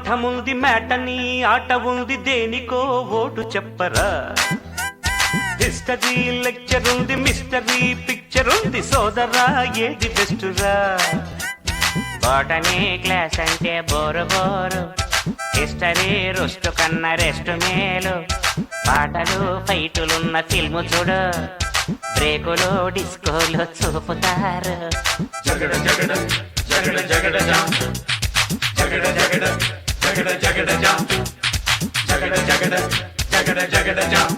పాఠముంది matinee ఆట ఉంది దేనికో ఓటు చెప్పరా హిస్టరీ లెక్చర్ ఉంది మిస్టరీ పిక్చర్ ఉంది సోదరా ఏది బెస్టురా బాటనీ క్లాస్ అంటే బోరు బోరు హిస్టరీ రుస్టు కన్నా రెస్ట్ మేలు పాటలు ఫైటులున్న ఫిల్ము చూడు బ్రేకులు డిస్కోలు చూపుతారు జగడ జగడ జగడ జగడ జాం జగడ జగడ జగడ జగడ జాం జగడ జగడ జగడ జగడ జాం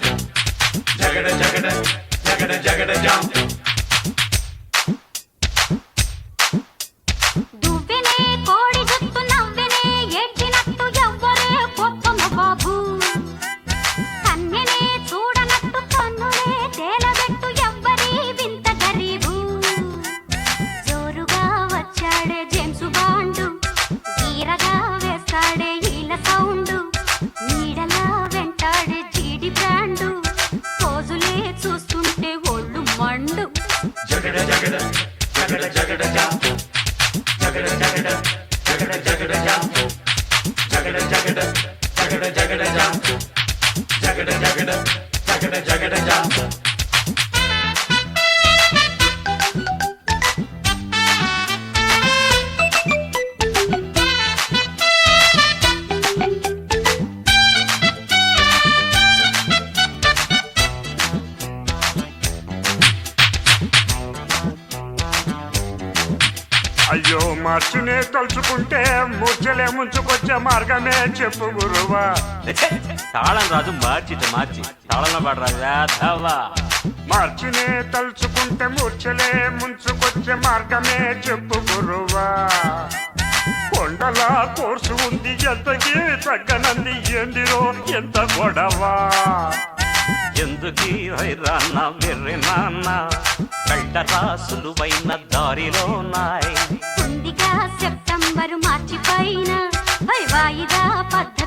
జగడ జగడ జగడ జగడ జాం దువ్వెనే కోడి జుత్తు నవ్వెనే ఏడ్చినట్టు ఎవ్వరే గొప్పమ్మ బాబు కన్నెనే చూడనట్టు కన్నునే తేలబెట్టు ఎవ్వరి వింత గరీబు జోరుగా వచ్చాడే జేమ్స్ బాండు ఈరగా వేస్తాడే ఈల సౌండు నీడలా వెంటాడే జీడి బ్రాండు రోజులే చూస్తుంటే ఒళ్ళు మండు జగడ జగడ జగడ జగడ జాం జగడ జగడ జగడ జగడ జాం జగడ జగడ జగడ జగడ జాం జగడ జగడ జగడ జగడ జాం అయ్యో మార్చునే తలుచుకుంటే మూర్చలే ముంచుకొచ్చే మార్గమే చెప్పు గురువా తాళం రాజు మార్చి తాళంలో పడరా వేధవా మార్చునే తలుచుకుంటే మూర్చలే ముంచుకొచ్చే మార్గమే చెప్పు గురువా కొండల కోర్సు ఉంది ఎంతకి తగ్గనంది ఏందిరో ఎంత గొడవా ఎందుకీ వైరాన్న వెర్రి నాన్న కళ్ళరా సులువైన దారిలో నాయ్ ఉందిగా సెప్టెంబరు మార్చి పైన వాయిదా పద్ధతి